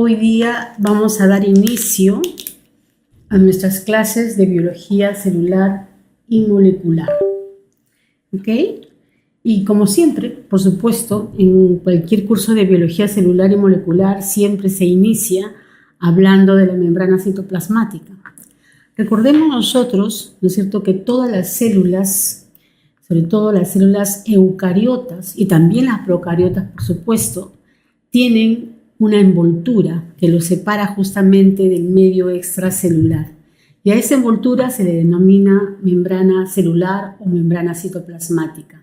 hoy día vamos a dar inicio a nuestras clases de biología celular y molecular. ¿Ok? Y como siempre, por supuesto, en cualquier curso de biología celular y molecular siempre se inicia hablando de la membrana citoplasmática. Recordemos nosotros, ¿no es cierto?, que todas las células, sobre todo las células eucariotas y también las procariotas, por supuesto, tienen una envoltura que los separa justamente del medio extracelular. Y a esa envoltura se le denomina membrana celular o membrana citoplasmática.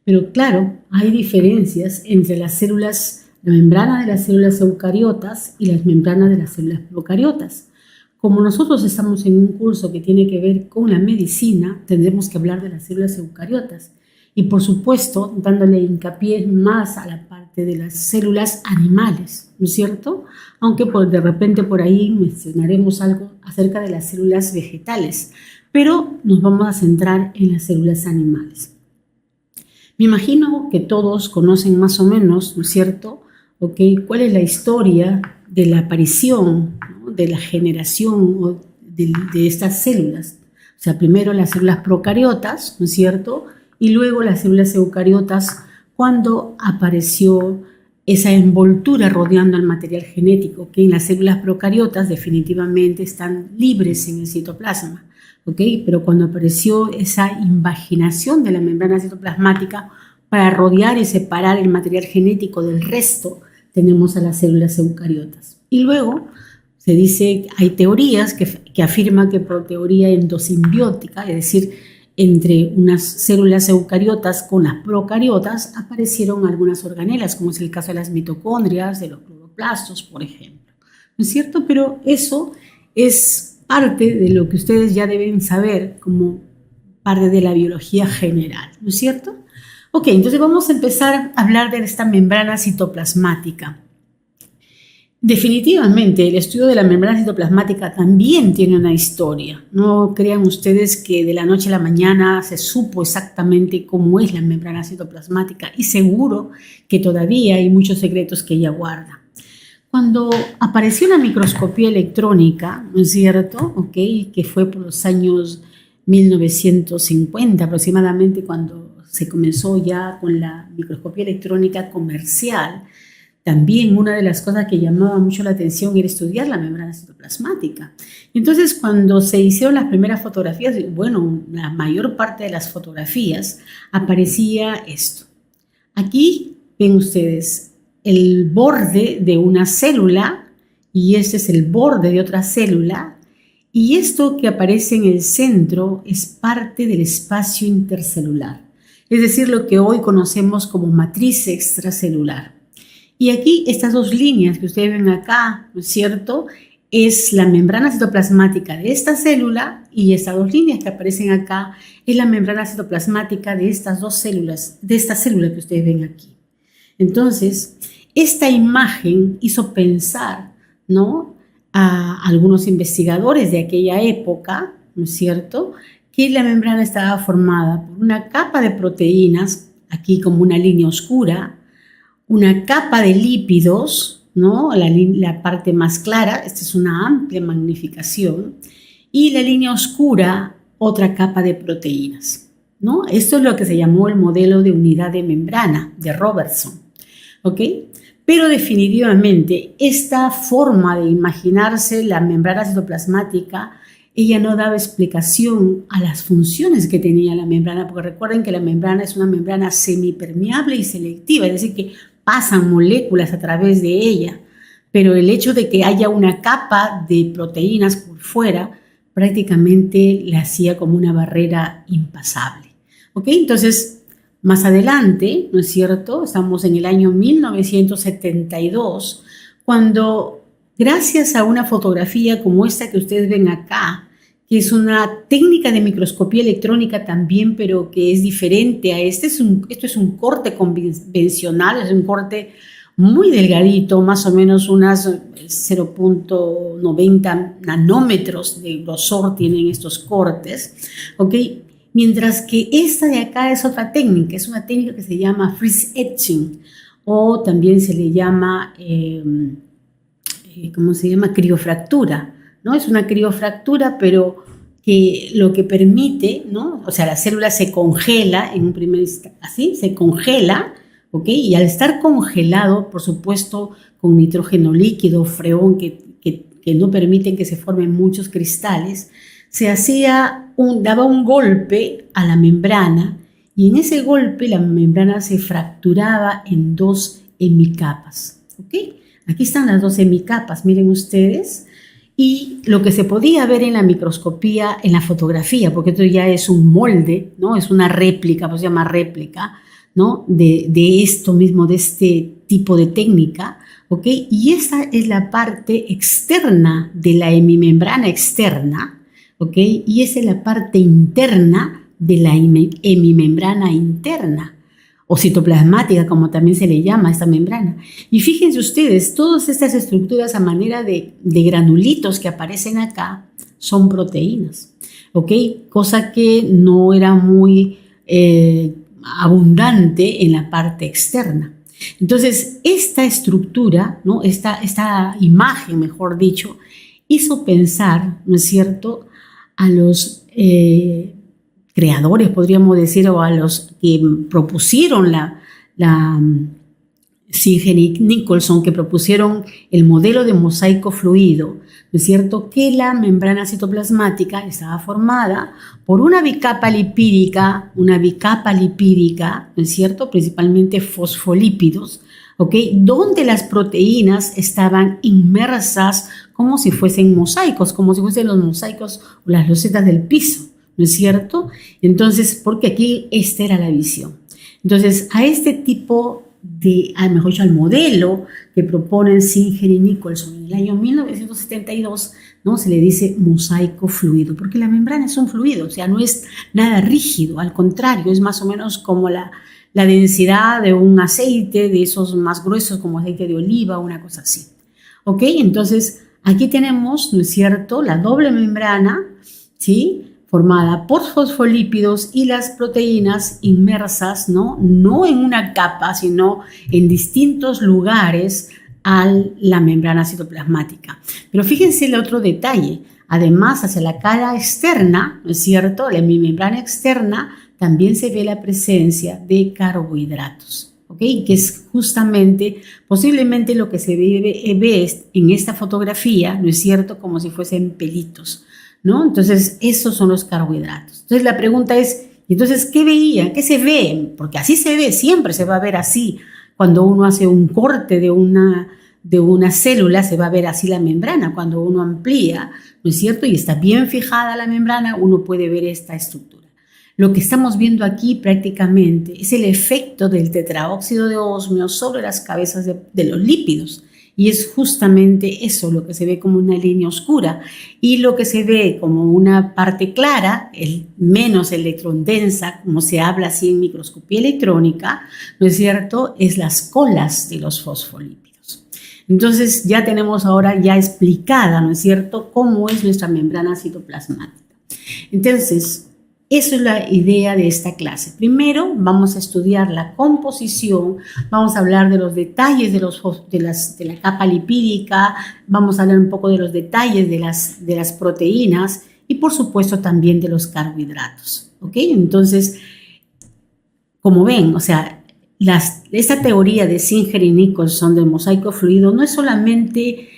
Pero claro, hay diferencias entre las células, la membrana de las células eucariotas y las membranas de las células procariotas. Como nosotros estamos en un curso que tiene que ver con la medicina, tendremos que hablar de las células eucariotas. Y por supuesto, dándole hincapié más a la parte de las células animales, ¿no es cierto? Aunque de repente por ahí mencionaremos algo acerca de las células vegetales, pero nos vamos a centrar en las células animales. Me imagino que todos conocen más o menos, ¿no es cierto?, cuál es la historia de la aparición, ¿no?, de la generación de estas células. O sea, primero las células procariotas, ¿no es cierto?, y luego las células eucariotas, cuando apareció esa envoltura rodeando al material genético, que en las células procariotas definitivamente están libres en el citoplasma, pero cuando apareció esa invaginación de la membrana citoplasmática para rodear y separar el material genético del resto, tenemos a las células eucariotas. Y luego se dice, hay teorías que afirman que por teoría endosimbiótica, es decir, entre unas células eucariotas con las procariotas aparecieron algunas organelas, como es el caso de las mitocondrias, de los cloroplastos, por ejemplo. ¿No es cierto? Pero eso es parte de lo que ustedes ya deben saber como parte de la biología general, ¿no es cierto? Ok, entonces vamos a empezar a hablar de esta membrana citoplasmática. Definitivamente, el estudio de la membrana citoplasmática también tiene una historia. No crean ustedes que de la noche a la mañana se supo exactamente cómo es la membrana citoplasmática, y seguro que todavía hay muchos secretos que ella guarda. Cuando apareció la microscopía electrónica, ¿no es cierto?, que fue por los años 1950 aproximadamente, cuando se comenzó ya con la microscopía electrónica comercial, también una de las cosas que llamaba mucho la atención era estudiar la membrana citoplasmática. Entonces, cuando se hicieron las primeras fotografías, bueno, la mayor parte de las fotografías aparecía esto. Aquí ven ustedes el borde de una célula, y este es el borde de otra célula, y esto que aparece en el centro es parte del espacio intercelular, es decir, lo que hoy conocemos como matriz extracelular. Y aquí estas dos líneas que ustedes ven acá, ¿no es cierto?, es la membrana citoplasmática de esta célula, y estas dos líneas que aparecen acá es la membrana citoplasmática de estas dos células, de esta célula que ustedes ven aquí. Entonces, esta imagen hizo pensar, ¿no?, a algunos investigadores de aquella época, ¿no es cierto?, que la membrana estaba formada por una capa de proteínas, aquí como una línea oscura, una capa de lípidos, ¿no?, la parte más clara, esta es una amplia magnificación, y la línea oscura, otra capa de proteínas, ¿no? Esto es lo que se llamó el modelo de unidad de membrana de Robertson, Pero definitivamente esta forma de imaginarse la membrana citoplasmática, ella no daba explicación a las funciones que tenía la membrana, porque recuerden que la membrana es una membrana semipermeable y selectiva, es decir, que pasan moléculas a través de ella, pero el hecho de que haya una capa de proteínas por fuera prácticamente la hacía como una barrera impasable. Entonces, más adelante, ¿no es cierto?, estamos en el año 1972, cuando gracias a una fotografía como esta que ustedes ven acá, que es una técnica de microscopía electrónica también, pero que es diferente a esto es un corte convencional, es un corte muy delgadito, más o menos unas 0.90 nanómetros de grosor tienen estos cortes, Mientras que esta de acá es otra técnica, es una técnica que se llama freeze etching, o también se le llama ¿cómo se llama? Criofractura, ¿no? Es una criofractura, pero que lo que permite, ¿no? O sea, la célula se congela en un primer instante, así, se congela, ¿ok? Y al estar congelado, por supuesto, con nitrógeno líquido, freón, que no permiten que se formen muchos cristales, daba un golpe a la membrana, y en ese golpe la membrana se fracturaba en 2 hemicapas, ¿ok? Aquí están las 2 hemicapas, miren ustedes, y lo que se podía ver en la microscopía, en la fotografía, porque esto ya es un molde, ¿no? Es una réplica, pues se llama réplica, ¿no? De esto mismo, de este tipo de técnica, ¿ok? Y esta es la parte externa de la hemimembrana externa, ¿ok? Y esa es la parte interna de la hemimembrana interna, o citoplasmática, como también se le llama a esta membrana. Y fíjense ustedes, todas estas estructuras a manera de granulitos que aparecen acá son proteínas, ¿ok? Cosa que no era muy abundante en la parte externa. Entonces, esta estructura, ¿no? esta imagen, mejor dicho, hizo pensar, ¿no es cierto?, a los creadores, podríamos decir, o a los que propusieron Singer y Nicholson, que propusieron el modelo de mosaico fluido, ¿no es cierto?, que la membrana citoplasmática estaba formada por una bicapa lipídica, ¿no es cierto?, principalmente fosfolípidos, ¿ok?, donde las proteínas estaban inmersas como si fuesen mosaicos, como si fuesen los mosaicos o las losetas del piso, ¿no es cierto? Entonces, porque aquí esta era la visión. Entonces, a este tipo mejor dicho, al modelo que proponen Singer y Nicholson en el año 1972, ¿no?, se le dice mosaico fluido, porque la membrana es un fluido, o sea, no es nada rígido, al contrario, es más o menos como la densidad de un aceite, de esos más gruesos como aceite de oliva, una cosa así. ¿Ok? Entonces, aquí tenemos, ¿no es cierto?, la doble membrana, ¿sí?, formada por fosfolípidos y las proteínas inmersas, no en una capa, sino en distintos lugares a la membrana citoplasmática. Pero fíjense el otro detalle. Además, hacia la cara externa, ¿no es cierto?, la membrana externa, también se ve la presencia de carbohidratos, ¿ok?, que es justamente, posiblemente lo que se ve en esta fotografía, ¿no es cierto?, como si fuesen pelitos, ¿no? Entonces, esos son los carbohidratos. Entonces, la pregunta es, entonces, ¿qué veía? ¿Qué se ve? Porque así se ve, siempre se va a ver así. Cuando uno hace un corte de una célula, se va a ver así la membrana. Cuando uno amplía, ¿no es cierto?, y está bien fijada la membrana, uno puede ver esta estructura. Lo que estamos viendo aquí prácticamente es el efecto del tetraóxido de osmio sobre las cabezas de los lípidos. Y es justamente eso lo que se ve como una línea oscura, y lo que se ve como una parte clara, menos electrondensa, como se habla así en microscopía electrónica, ¿no es cierto?, es las colas de los fosfolípidos. Entonces ya tenemos ahora ya explicada, ¿no es cierto?, cómo es nuestra membrana citoplasmática. Entonces, eso es la idea de esta clase. Primero vamos a estudiar la composición, vamos a hablar de los detalles de la capa lipídica, vamos a hablar un poco de los detalles de las proteínas y por supuesto también de los carbohidratos. ¿Ok? Entonces, como ven, o sea, esta teoría de Singer y Nicholson del mosaico fluido no es solamente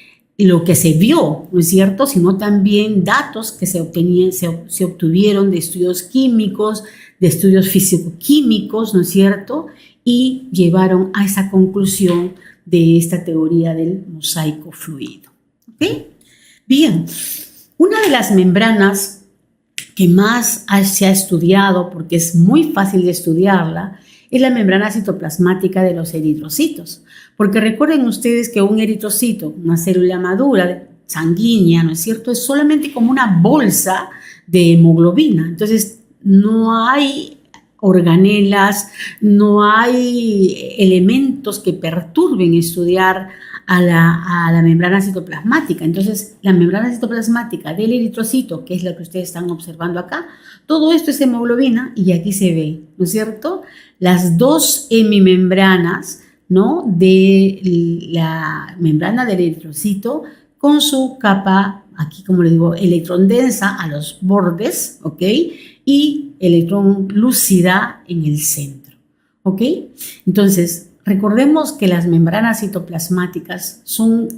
lo que se vio, ¿no es cierto?, sino también datos que se obtuvieron de estudios químicos, de estudios físico-químicos, ¿no es cierto?, y llevaron a esa conclusión de esta teoría del mosaico fluido. ¿Ok? Bien, una de las membranas que más se ha estudiado, porque es muy fácil de estudiarla, es la membrana citoplasmática de los eritrocitos. Porque recuerden ustedes que un eritrocito, una célula madura, sanguínea, ¿no es cierto?, es solamente como una bolsa de hemoglobina. Entonces, no hay organelas, no hay elementos que perturben estudiar a la membrana citoplasmática. Entonces, la membrana citoplasmática del eritrocito, que es la que ustedes están observando acá, todo esto es hemoglobina y aquí se ve, ¿no es cierto?, las 2 hemimembranas ¿no?, de la membrana del eritrocito con su capa, aquí como le digo, electrón densa a los bordes, ¿ok? Y electrón lúcida en el centro, ¿ok? Entonces, recordemos que las membranas citoplasmáticas son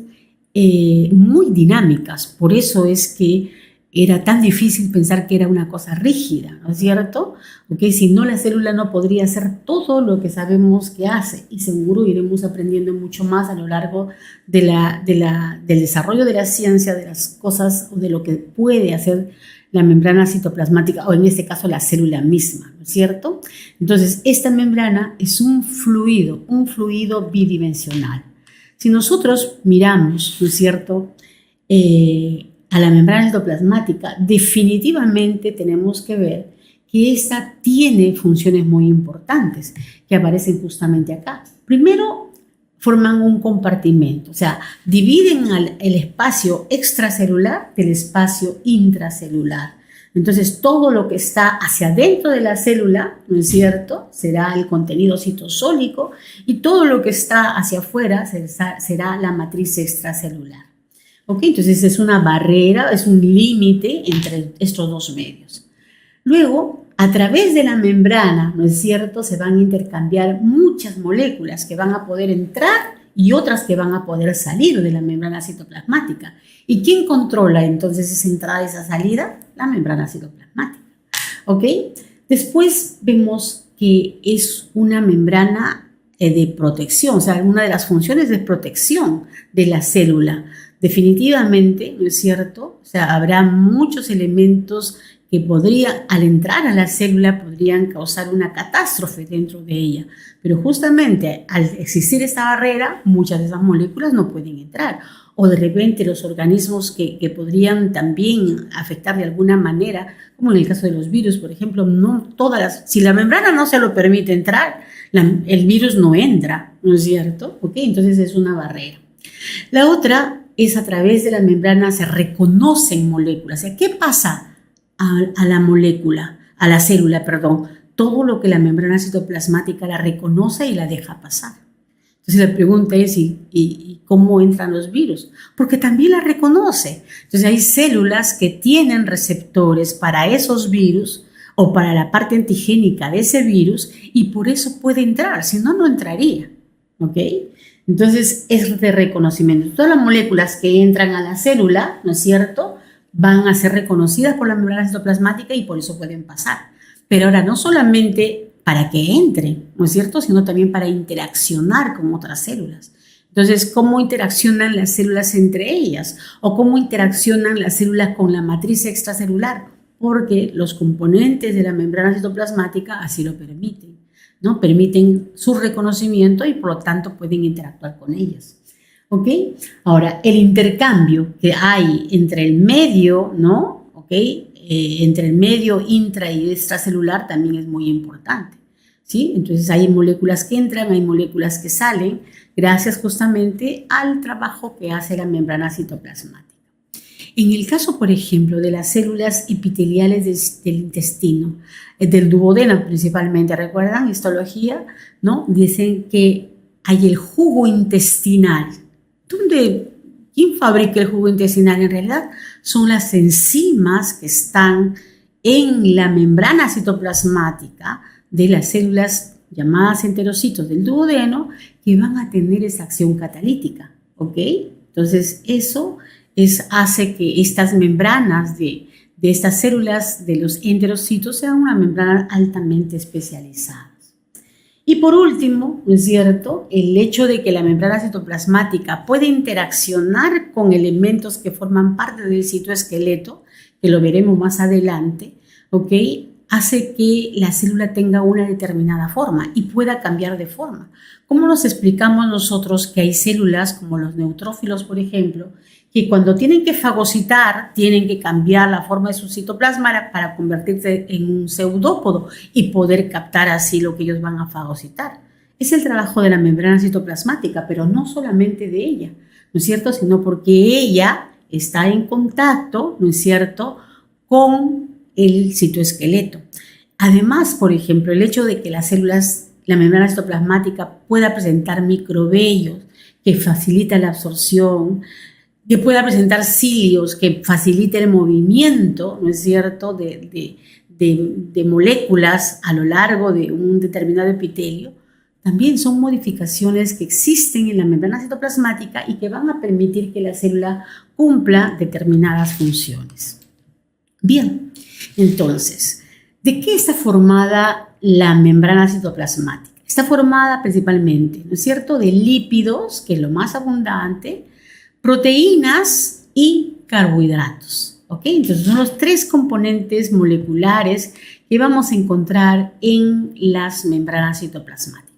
muy dinámicas, por eso es que era tan difícil pensar que era una cosa rígida, ¿no es cierto? ¿Okay? Si no, la célula no podría hacer todo lo que sabemos que hace, y seguro iremos aprendiendo mucho más a lo largo del desarrollo de la ciencia, de las cosas o de lo que puede hacer la membrana citoplasmática, o en este caso la célula misma, ¿no es cierto? Entonces, esta membrana es un fluido bidimensional. Si nosotros miramos, ¿no es cierto?, a la membrana citoplasmática, definitivamente tenemos que ver que esta tiene funciones muy importantes que aparecen justamente acá. Primero, forman un compartimento, o sea, dividen el espacio extracelular del espacio intracelular. Entonces, todo lo que está hacia adentro de la célula, ¿no es cierto?, será el contenido citosólico, y todo lo que está hacia afuera será la matriz extracelular. ¿Ok? Entonces, es una barrera, es un límite entre estos dos medios. Luego, a través de la membrana, ¿no es cierto?, se van a intercambiar muchas moléculas que van a poder entrar y otras que van a poder salir de la membrana citoplasmática. ¿Y quién controla entonces esa entrada y esa salida? La membrana citoplasmática. ¿Ok? Después vemos que es una membrana de protección, o sea, una de las funciones de protección de la célula. Definitivamente, ¿no es cierto? O sea, habrá muchos elementos que al entrar a la célula, podrían causar una catástrofe dentro de ella. Pero justamente al existir esta barrera, muchas de esas moléculas no pueden entrar. O de repente los organismos que podrían también afectar de alguna manera, como en el caso de los virus, por ejemplo, si la membrana no se lo permite entrar, el virus no entra, ¿no es cierto? ¿Ok? Entonces es una barrera. La otra es a través de la membrana se reconocen moléculas. O sea, ¿qué pasa a la molécula, a la célula, perdón? Todo lo que la membrana citoplasmática la reconoce y la deja pasar. Entonces la pregunta es, ¿y cómo entran los virus? Porque también la reconoce. Entonces hay células que tienen receptores para esos virus o para la parte antigénica de ese virus, y por eso puede entrar, si no, no entraría. ¿Ok? Entonces es de reconocimiento. Todas las moléculas que entran a la célula, ¿no es cierto?, van a ser reconocidas por la membrana citoplasmática y por eso pueden pasar. Pero ahora no solamente para que entren, ¿no es cierto?, sino también para interaccionar con otras células. Entonces, ¿cómo interaccionan las células entre ellas? ¿O cómo interaccionan las células con la matriz extracelular? Porque los componentes de la membrana citoplasmática así lo permiten, ¿no? Permiten su reconocimiento y por lo tanto pueden interactuar con ellas. ¿Ok? Ahora, el intercambio que hay entre el medio, ¿no? ¿Ok? Entre el medio intra y extracelular también es muy importante, ¿sí? Entonces hay moléculas que entran, hay moléculas que salen, gracias justamente al trabajo que hace la membrana citoplasmática. En el caso, por ejemplo, de las células epiteliales del intestino, del duodeno principalmente, ¿recuerdan? Histología, ¿no? Dicen que hay el jugo intestinal. ¿Quién fabrica el jugo intestinal? En realidad son las enzimas que están en la membrana citoplasmática de las células llamadas enterocitos del duodeno, que van a tener esa acción catalítica, ¿ok? Entonces eso hace que estas membranas de estas células de los enterocitos sean una membrana altamente especializada. Y por último, ¿no es cierto?, el hecho de que la membrana citoplasmática puede interaccionar con elementos que forman parte del citoesqueleto, que lo veremos más adelante, ¿ok?, hace que la célula tenga una determinada forma y pueda cambiar de forma. ¿Cómo nos explicamos nosotros que hay células como los neutrófilos, por ejemplo, que cuando tienen que fagocitar tienen que cambiar la forma de su citoplasma para convertirse en un pseudópodo y poder captar así lo que ellos van a fagocitar? Es el trabajo de la membrana citoplasmática, pero no solamente de ella, ¿no es cierto?, sino porque ella está en contacto, ¿no es cierto?, con el citoesqueleto. Además, por ejemplo, el hecho de que las células, la membrana citoplasmática pueda presentar microvellos que facilita la absorción, que pueda presentar cilios que facilite el movimiento, ¿no es cierto?, de moléculas a lo largo de un determinado epitelio, también son modificaciones que existen en la membrana citoplasmática y que van a permitir que la célula cumpla determinadas funciones. Bien, entonces, ¿de qué está formada la membrana citoplasmática? Está formada principalmente, ¿no es cierto?, de lípidos, que es lo más abundante, proteínas y carbohidratos. ¿Ok? Entonces son los tres componentes moleculares que vamos a encontrar en las membranas citoplasmáticas.